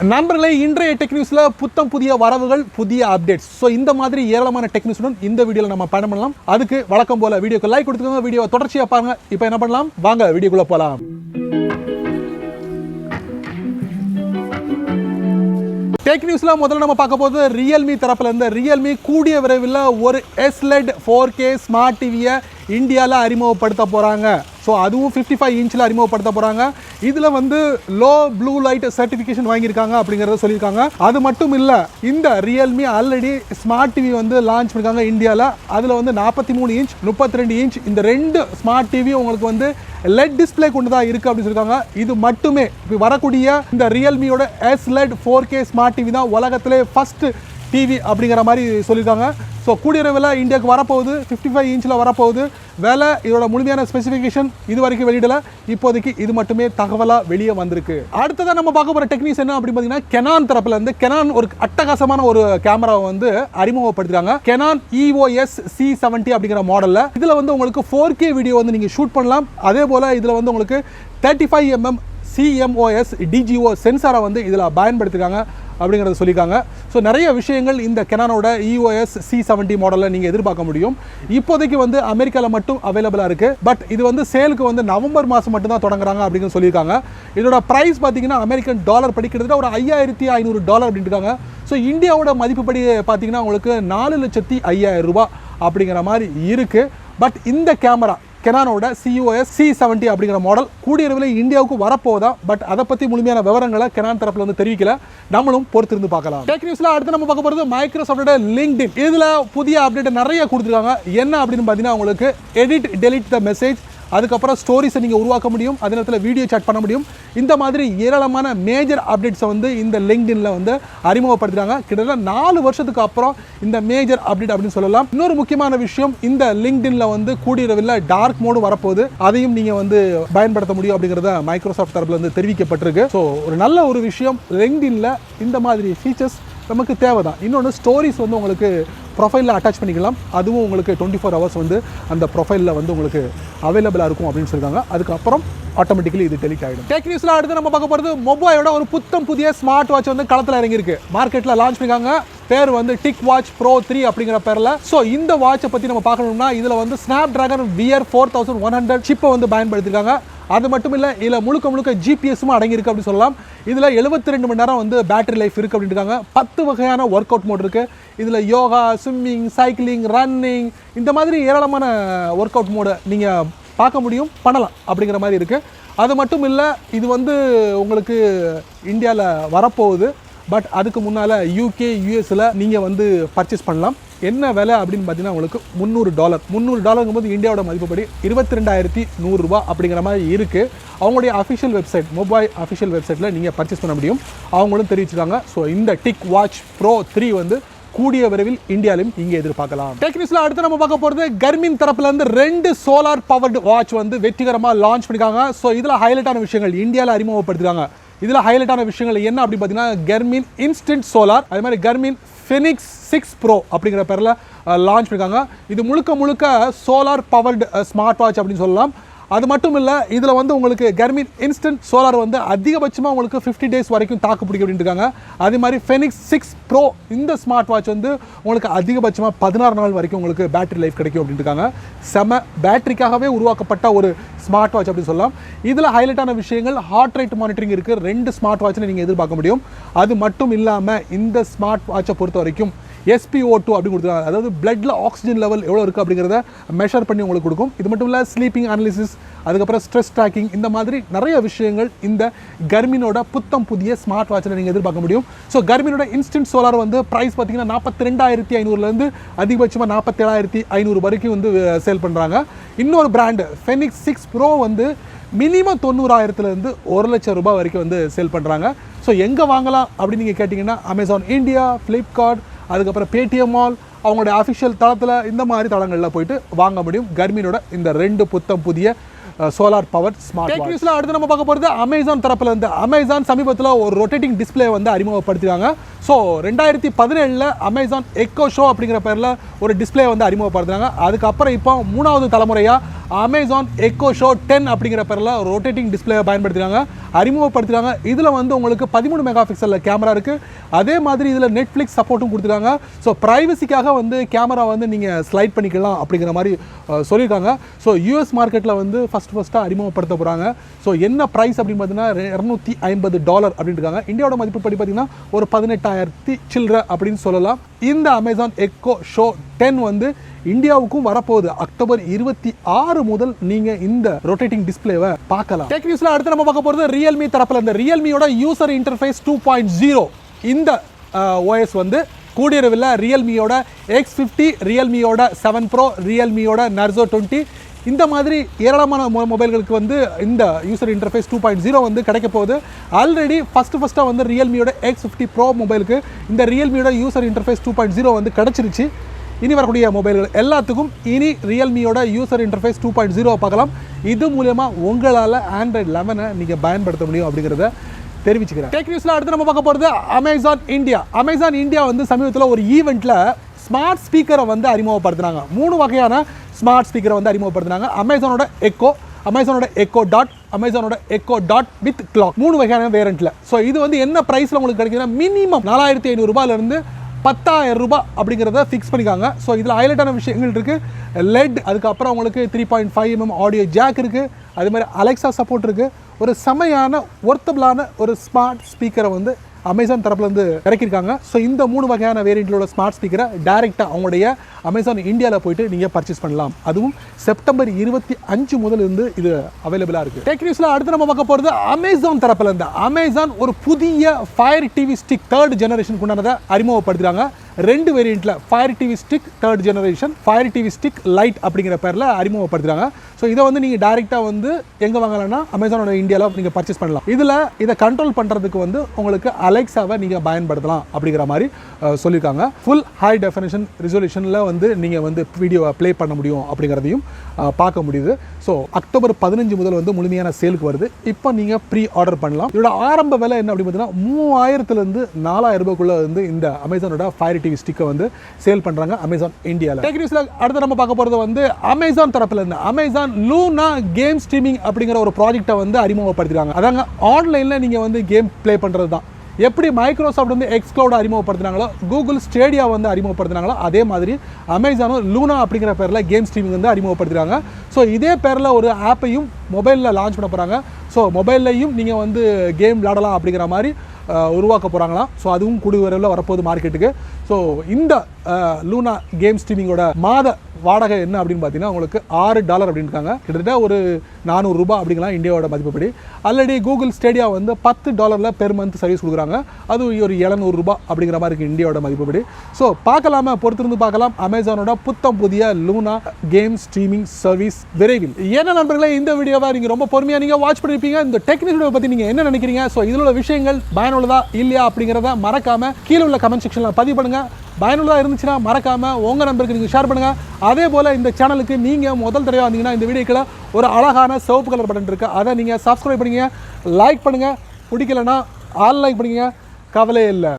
நண்பர்களே, இன்றைய டெக் நியூஸ்ல புத்தம் புதிய வரவுகள், புதிய அப்டேட்ஸ். ஸோ இந்த மாதிரி ஏராளமான டெக் நியூஸுடன் இந்த வீடியோவில் நம்ம பயணம் பண்ணலாம். அதுக்கு வழக்கம் போல வீடியோக்கு லைக் கொடுத்துக்கோங்க, வீடியோ தொடர்ச்சியாக பாருங்க. இப்போ என்ன பண்ணலாம், வாங்க வீடியோக்குள்ள போகலாம். டெக் நியூஸ்ல முதல்ல நம்ம பார்க்க போது Realme தரப்புல இருந்து. Realme கூடிய விரைவில் ஒரு SLED 4K ஸ்மார்ட் டிவியை இந்தியாவில் அறிமுகப்படுத்த போகிறாங்க. ஸோ அதுவும் 55 இன்ச்சில் அறிமுகப்படுத்த போகிறாங்க. இதில் வந்து லோ ப்ளூ லைட் சர்டிஃபிகேஷன் வாங்கியிருக்காங்க அப்படிங்கிறத சொல்லியிருக்காங்க. அது மட்டும் இல்லை, இந்த Realme ஆல்ரெடி ஸ்மார்ட் டிவி வந்து லான்ச் பண்ணியிருக்காங்க இந்தியாவில். அதில் வந்து 43 இன்ச் 32 இன்ச் இந்த ரெண்டு ஸ்மார்ட் டிவி உங்களுக்கு வந்து LED டிஸ்பிளே கொண்டு தான் இருக்குது அப்படின்னு சொல்லியிருக்காங்க. இது மட்டுமே இப்போ வரக்கூடிய இந்த Realmeயோட SLED 4K ஸ்மார்ட் டிவி தான் உலகத்திலே ஃபர்ஸ்ட் டிவி அப்படிங்கிற மாதிரி சொல்லியிருக்காங்க. ஸோ கூடிய விரைவில் இந்தியாவுக்கு வரப்போகுது, 55 இன்ச்சில் வரப்போகுது. வேலை இதோட முழுமையான ஸ்பெசிஃபிகேஷன் இது வரைக்கும் வெளியிடல. இப்போதைக்கு இது மட்டுமே தகவலாக வெளியே வந்திருக்கு. அடுத்ததான் நம்ம பார்க்க போகிற டெக்னிக்ஸ் என்ன அப்படின்னு பார்த்தீங்கன்னா, Canon தரப்புல இருந்து Canon ஒரு அட்டகாசமான ஒரு கேமராவை வந்து அறிமுகப்படுத்திருக்காங்க. Canon EOS C70 அப்படிங்கிற மாடலில் இதில் வந்து உங்களுக்கு 4K வீடியோ வந்து நீங்கள் ஷூட் பண்ணலாம். அதே போல் இதில் வந்து உங்களுக்கு 35mm CMOS DGO சென்சாரை வந்து இதில் பயன்படுத்திருக்காங்க அப்படிங்கிறத சொல்லியிருக்காங்க. ஸோ நிறைய விஷயங்கள் இந்த Canonோட EOS C70 மாடலில் நீங்கள் எதிர்பார்க்க முடியும். இப்போதைக்கு வந்து அமெரிக்காவில் மட்டும் அவைலபிளாக இருக்குது. பட் இது வந்து சேலுக்கு வந்து நவம்பர் மாதம் மட்டும் தான் தொடங்குறாங்க அப்படின்னு சொல்லியிருக்காங்க. இதோட ப்ரைஸ் பார்த்தீங்கன்னா அமெரிக்கன் டாலர் படிக்கிறது ஒரு $5500 அப்படின்னு இருக்காங்க. ஸோ இந்தியாவோட மதிப்புப்படி பார்த்தீங்கன்னா உங்களுக்கு 4,05,000 ரூபாய் அப்படிங்கிற மாதிரி இருக்குது. பட் இந்த கேமரா Canonோட EOS C70 அப்படிங்கிற மாடல் கூடிய விரைவில் இந்தியாவுக்கு வரப்போதா. பட் அதை பற்றி முழுமையான விவரங்களை Canon தரப்புல வந்து தெரிவிக்கல. நம்மளும் பொறுத்திருந்து பார்க்கலாம். டெக் நியூஸ்ல அடுத்து நம்ம பார்க்க போகிறது மைக்ரோசாஃப்டோட LinkedIn. இதில் புதிய அப்டேட் நிறைய கொடுத்துருக்காங்க. என்ன அப்படின்னு பார்த்தீங்கன்னா, உங்களுக்கு எடிட் டெலிட் த மெசேஜ், அதுக்கப்புறம் ஸ்டோரிஸை நீங்கள் உருவாக்க முடியும், அதே நேரத்தில் வீடியோ சாட் பண்ண முடியும். இந்த மாதிரி ஏராளமான மேஜர் அப்டேட்ஸை வந்து இந்த LinkedInல வந்து அறிமுகப்படுத்துகிறாங்க. கிட்டத்தட்ட 4 வருஷத்துக்கு அப்புறம் இந்த மேஜர் அப்டேட் அப்படின்னு சொல்லலாம். இன்னொரு முக்கியமான விஷயம், இந்த LinkedInல வந்து கூடிய விரைவில் டார்க் மோடு வரப்போகுது. அதையும் நீங்கள் வந்து பயன்படுத்த முடியும் அப்படிங்கிறத மைக்ரோசாஃப்ட் தரப்புல வந்து தெரிவிக்கப்பட்டிருக்கு. ஸோ ஒரு நல்ல ஒரு விஷயம், LinkedInல இந்த மாதிரி ஃபீச்சர்ஸ் நமக்கு தேவை தான். இன்னொன்று, ஸ்டோரிஸ் வந்து உங்களுக்கு ப்ரொஃபைலில் அட்டாச் பண்ணிக்கலாம். அதுவும் உங்களுக்கு 24 ஹவர்ஸ் வந்து அந்த ப்ரொஃபைலில் வந்து உங்களுக்கு அவைலபிளாக இருக்கும் அப்படின்னு சொல்லியிருக்காங்க. அதுக்கப்புறம் ஆட்டோமேட்டிக்கலி இது டெலிட் ஆகிடும். டெக் நியூஸில் அடுத்து நம்ம பார்க்க போகிறது மொபைலோட ஒரு புத்தம் புதிய ஸ்மார்ட் வாட்ச் வந்து களத்தில் இறங்கியிருக்கு. மார்க்கெட்டில் லான்ச் பண்ணியிருக்காங்க. பேர் வந்து TicWatch Pro 3 அப்படிங்கிற பேரில். ஸோ இந்த வாட்சை பற்றி நம்ம பார்க்கணும்னா, இதில் வந்து Snapdragon Wear 4100 சிப்பை வந்து பயன்படுத்தியிருக்காங்க. அது மட்டும் இல்லை, இதில் முழுக்க ஜிபிஎஸும் அடங்கியிருக்கு அப்படின்னு சொல்லலாம். இதில் 72 மணி நேரம் வந்து பேட்டரி லைஃப் இருக்குது அப்படின்னு இருக்காங்க. 10 வகையான ஒர்க் அவுட் மோட் இருக்குது. இதில் யோகா, ஸ்விம்மிங், சைக்கிளிங், ரன்னிங் இந்த மாதிரி ஏராளமான ஒர்க் அவுட் மோடு நீங்கள் பார்க்க முடியும், பண்ணலாம் அப்படிங்கிற மாதிரி இருக்குது. அது மட்டும் இல்லை, இது வந்து உங்களுக்கு இந்தியாவில் வரப்போகுது. பட் அதுக்கு முன்னால் UK, US நீங்கள் வந்து பர்ச்சேஸ் பண்ணலாம். என்ன விலை அப்படின்னு பார்த்தீங்கன்னா, உங்களுக்கு $300 போது இந்தியாவோட மதிப்புப்படி 22,100 ரூபாய் அப்படிங்கிற மாதிரி இருக்குது. அவங்களுடைய அஃபிஷியல் வெப்சைட், மொபைல் அஃபிஷியல் வெப்சைட்டில் நீங்கள் பர்ச்சேஸ் பண்ண முடியும். அவங்களும் தெரிவிச்சிருக்காங்க. ஸோ இந்த TicWatch Pro 3 வந்து கூடிய விரைவில் இந்தியாவிலும் இங்கே எதிர்பார்க்கலாம். டெக் நியூஸ்ல அடுத்து நம்ம பார்க்க போகிறது, Garmin தரப்புல இருந்து 2 சோலார் பவர்டு வாட்ச் வந்து வெற்றிகரமாக லான்ச் பண்ணியிருக்காங்க. ஸோ இதில் ஹைலைட்டான விஷயங்கள் இந்தியாவில் அறிமுகப்படுத்திருக்காங்க. இதில் ஹைலைட்டான விஷயங்கள் என்ன அப்படின்னு பார்த்தீங்கன்னா, Garmin இன்ஸ்டன்ட் சோலார், அதே மாதிரி Garmin Fenix 6 Pro அப்படிங்கிற பேரில் லான்ச் பண்ணியிருக்காங்க. இது முழுக்க சோலார் பவர்டு ஸ்மார்ட் வாட்ச் அப்படின்னு சொல்லலாம். அது மட்டும் இல்லை, இதில் வந்து உங்களுக்கு Garmin இன்ஸ்டன்ட் சோலார் வந்து அதிகபட்சமாக உங்களுக்கு 50 டேஸ் வரைக்கும் தாக்கு பிடிக்கும் அப்படின்னு இருக்காங்க. அதே மாதிரி Fenix 6 Pro இந்த ஸ்மார்ட் வாட்ச் வந்து உங்களுக்கு அதிகபட்சமாக 16 நாள் வரைக்கும் உங்களுக்கு பேட்டரி லைஃப் கிடைக்கும் அப்படின்னு இருக்காங்க. செம பேட்டரிக்காகவே உருவாக்கப்பட்ட ஒரு ஸ்மார்ட் வாட்ச் அப்படின்னு சொல்லலாம். இதில் ஹைலைட்டான விஷயங்கள், ஹார்ட் ரேட் மானிட்டரிங் இருக்குது. 2 ஸ்மார்ட் வாட்சில் நீங்கள் எதிர்பார்க்க முடியும். அது மட்டும் இல்லாமல் இந்த ஸ்மார்ட் வாட்சை பொறுத்த வரைக்கும் SpO2 அப்படின்னு கொடுத்துருக்காங்க. அதாவது பிளட்டில் ஆக்சிஜன் லெவல் எவ்வளோ இருக்குது அப்படிங்கிறத மெஷர் பண்ணி உங்களுக்கு கொடுக்கும். இது மட்டும் இல்லை, ஸ்லீப்பிங் அனாலிசிஸ், அதுக்கப்புறம் ஸ்ட்ரெஸ் ட்ராக்கிங், இந்த மாதிரி நிறைய விஷயங்கள் இந்த Garminோட புத்தம் புதிய ஸ்மார்ட் வாட்சில் நீங்கள் எதிர்பார்க்க முடியும். ஸோ Garminோட இன்ஸ்டன்ட் சோலார் வந்து ப்ரைஸ் பார்த்தீங்கன்னா 42,500 அதிகபட்சமாக 47,500 வரைக்கும் வந்து சேல் பண்ணுறாங்க. இன்னொரு பிராண்டு Fenix 6 Pro வந்து மினிமம் 90,000 1,00,000 ரூபாய் வரைக்கும் வந்து சேல் பண்ணுறாங்க. ஸோ எங்கே வாங்கலாம் அப்படின்னு நீங்கள் கேட்டிங்கன்னா, Amazon India, Flipkart, அதுக்கப்புறம் Paytm மால், அவங்களுடைய அஃபிஷியல் தளத்தில் இந்த மாதிரி தளங்களில் போயிட்டு வாங்க முடியும் Garminோட இந்த 2 புத்தம் புதிய சோலார் பவர் ஸ்மார்ட் வாட்ச். நியூஸ்ல அடுத்து நம்ம பார்க்க போகிறது Amazon தரப்புல இருந்து. Amazon சமீபத்தில் ஒரு ரொட்டேட்டிங் டிஸ்பிளே வந்து அறிமுகப்படுத்திருக்காங்க. ஸோ 2017 அமேசான் எக்கோ ஷோ அப்படிங்கிற பேரில் ஒரு டிஸ்பிளே வந்து அறிமுகப்படுத்துறாங்க. அதுக்கப்புறம் இப்போ 3வது தலைமுறையாக அமேசான் எக்கோ ஷோ 10 அப்படிங்கிற பேரில் ரொட்டேட்டிங் டிஸ்பிளேயை அறிமுகப்படுத்துகிறாங்க. இதில் வந்து உங்களுக்கு 13 மெகா பிக்சலில் கேமரா இருக்குது. அதே மாதிரி இதில் நெட்ஃப்ளிக்ஸ் சப்போர்ட்டும் கொடுத்துருக்காங்க. ஸோ ப்ரைவசிக்காக வந்து கேமரா வந்து நீங்கள் ஸ்லைட் பண்ணிக்கலாம் அப்படிங்கிற மாதிரி சொல்லியிருக்காங்க. ஸோ யூஎஸ் மார்க்கெட்டில் வந்து ஃபஸ்ட்டாக அறிமுகப்படுத்த போகிறாங்க. ஸோ என்ன ப்ரைஸ் அப்படின்னு பார்த்தீங்கன்னா $250 அப்படின்னு இருக்காங்க. இந்தியாவோட மதிப்பு படி பார்த்தீங்கன்னா ஒரு 18,000 சில்லற அப்படின்னு சொல்லலாம். இந்த அமேசான் எக்கோ ஷோ 10 வந்து இந்தியாவுக்கும் வரப்போகுது. அக்டோபர் 26 முதல் நீங்க இந்த ரொட்டேட்டிங் டிஸ்பிளேவை பார்க்கலாம். டெக் நியூஸ்ல அடுத்து நம்ம பார்க்க போகிறது ரியல்மி தரப்புல இந்த ரியல்மியோட யூசர் இன்டர்ஃபேஸ் 2.0 இந்த OS வந்து கூடியவில்லை. ரியல்மியோட X50, ரியல்மியோட 7 Pro, ரியல்மியோட Narzo 20 இந்த மாதிரி ஏராளமான மொபைல்களுக்கு வந்து இந்த யூசர் இன்டர்ஃபேஸ் 2.0 வந்து கிடைக்க போகுது. ஆல்ரெடி ஃபஸ்ட்டாக வந்து ரியல்மியோட X50 Pro மொபைலுக்கு இந்த ரியல்மியோட யூசர் இன்டர்ஃபேஸ் 2.0 வந்து கிடச்சிருச்சு. இனி வரக்கூடிய மொபைல்கள் எல்லாத்துக்கும் இனி ரியல்மியோட யூசர் இன்டர்ஃபேஸ் 2.0 பார்க்கலாம். இது மூலமா உங்களால் Android 11 நீங்கள் பயன்படுத்த முடியும் அப்படிங்கிறத தெரிவிச்சுக்கிறேன். டெக் நியூஸில் அடுத்து நம்ம பார்க்க போகிறது அமேசான் இந்தியா வந்து சமீபத்தில் ஒரு ஈவெண்ட்டில் ஸ்மார்ட் ஸ்பீக்கரை வந்து அறிமுகப்படுத்துனாங்க. 3 வகையான ஸ்மார்ட் ஸ்பீக்கரை வந்து அறிமுகப்படுத்துனாங்க. அமேசானோட எக்கோ டாட், அமேசானோட எக்கோ டாட் வித் கிளாக், 3 வகையான வேரியண்ட்டில். ஸோ இது வந்து என்ன ப்ரைஸில் உங்களுக்கு கிடைக்குதுன்னா மினிமம் $4,500 $10,000 அப்படிங்கிறத ஃபிக்ஸ் பண்ணிக்காங்க. ஸோ இதில் ஹைலைட்டான விஷயங்கள் இருக்குது. LED, அதுக்கப்புறம் உங்களுக்கு 3.5mm ஆடியோ ஜாக் இருக்குது. அது மாதிரி அலெக்ஸா சப்போர்ட் இருக்குது. ஒரு செமையான ஒர்த்தபிளான ஒரு ஸ்மார்ட் ஸ்பீக்கரை வந்து அமேசான் தரப்புலேருந்து இறக்கியிருக்காங்க. ஸோ இந்த 3 வகையான வேரியண்ட்டிலோட ஸ்மார்ட் ஸ்பீக்கரை டைரெக்டாக அவங்களுடைய அமேசான் இந்தியாவில் போயிட்டு நீங்கள் பர்ச்சேஸ் பண்ணலாம். அதுவும் செப்டம்பர் 25 முதல் இருந்து இது அவைலபிளாக இருக்குது. டெக் நியூஸில் அடுத்து நம்ம பார்க்க போகிறது அமேசான் தரப்புலேருந்து அமேசான் ஒரு புதிய Fire TV stick 3rd generation கொண்டானதை அறிமுகப்படுத்துகிறாங்க. 2 வேரியண்ட்டில் Fire TV stick 3rd generation, Fire TV stick lite அப்படிங்கிற பேரில் அறிமுகப்படுத்துகிறாங்க. ஸோ இதை வந்து நீங்கள் டைரெக்டாக வந்து எங்கே வாங்கலாம்னா அமேசானோட இந்தியாவில் நீங்கள் பர்ச்சேஸ் பண்ணலாம். இதை கண்ட்ரோல் பண்ணுறதுக்கு வந்து உங்களுக்கு அலெக்ஸாவை நீங்கள் பயன்படுத்தலாம் அப்படிங்கிற மாதிரி சொல்லியிருக்காங்க. ஃபுல் ஹை டெஃபினிஷன் ரிசொல்யூஷனில் வந்து நீங்கள் வந்து வீடியோவை ப்ளே பண்ண முடியும் அப்படிங்கிறதையும் பார்க்க முடியுது. ஸோ அக்டோபர் 15 முதல் வந்து முழுமையான சேலுக்கு வருது. இப்போ நீங்கள் ப்ரீ ஆர்டர் பண்ணலாம். இதோட ஆரம்ப விலை என்ன அப்படின்னு பார்த்தீங்கன்னா $3,000 $4,000 வந்து இந்த அமேசானோட ஃபயர் டிவி ஸ்டிக்கை வந்து சேல் பண்ணுறாங்க அமேசான் இந்தியாவில். டெக் நியூஸில் அடுத்து நம்ம பார்க்க போகிறது வந்து அமேசான் தரப்பில் இருந்து அமேசான் லூனா கேம் ஸ்ட்ரீமிங் அப்படிங்கிற ஒரு ப்ராஜெக்டை வந்து அறிமுகப்படுத்திருக்காங்க. அதாங்க ஆன்லைனில் நீங்கள் வந்து கேம் ப்ளே பண்ணுறது தான். எப்படி மைக்ரோசாஃப்ட் வந்து எக்ஸ்க்ளவுட் அறிமுகப்படுத்தினாங்களோ, கூகுள் ஸ்டேடியா வந்து அறிமுகப்படுத்தினாங்களோ, அதே மாதிரி அமேசானும் லூனா அப்படிங்கிற பேரில் கேம் ஸ்ட்ரீமிங் வந்து அறிமுகப்படுத்துகிறாங்க. ஸோ இதே பேரில் ஒரு ஆப்பையும் மொபைலில் லான்ச் பண்ண போகிறாங்க. ஸோ மொபைல்லையும் நீங்கள் வந்து கேம் விளாடலாம் அப்படிங்கிற மாதிரி உருவாக்க போகிறாங்களாம். ஸோ அதுவும் கூடிய விரைவில் வரப்போகுது மார்க்கெட்டுக்கு. ஸோ இந்த லூனா கேம் ஸ்ட்ரீமிங்கோட மாத வாடகை என்ன அப்படின்னு பார்த்தீங்கன்னா உங்களுக்கு $6 அப்படின்னு இருக்காங்க. கிட்டத்தட்ட ஒரு $400 அப்படிங்கலாம் இந்தியாவோட மதிப்புப்படி. ஆல்ரெடி கூகுள் ஸ்டேடியா வந்து $10 பெர் மந்த் சர்வீஸ் கொடுக்குறாங்க. அது ஒரு $700 அப்படிங்கிற மாதிரி இருக்குது இந்தியாவோட மதிப்புப்படி. ஸோ பார்க்கலாமா, பொறுத்திருந்து பார்க்கலாம் அமேசானோட புதிய லூனா கேம் ஸ்ட்ரீமிங் சர்வீஸ் விரைவில். என்ன நண்பர்களே, இந்த வீடியோவை நீங்கள் ரொம்ப பொறுமையாக நீங்கள் வாட்ச் பண்ணியிருப்பீங்க. இந்த டெக்னிக்கல் பற்றி நீங்கள் என்ன நினைக்கிறீங்க, ஸோ இதில் உள்ள விஷயங்கள் பயனுள்ளதா இல்லையா அப்படிங்கிறத மறக்காமல் கீழே உள்ள கமெண்ட் செக்ஷனில் பதிவு பண்ணுங்கள். பயனுள்ளதாக இருந்துச்சுன்னா மறக்காமல் உங்கள் நண்பருக்கு நீங்கள் ஷேர் பண்ணுங்கள். அதே போல் இந்த சேனலுக்கு நீங்கள் முதல் தடவை வந்தீங்கன்னா இந்த வீடியோக்கில் ஒரு அழகான சிவப்பு கலர் பட்டன் இருக்குது. அதை நீங்கள் சப்ஸ்கிரைப் பண்ணுங்க, லைக் பண்ணுங்கள். பிடிக்கலன்னா ஆல் லைக் பண்ணுங்க, கவலையே இல்லை.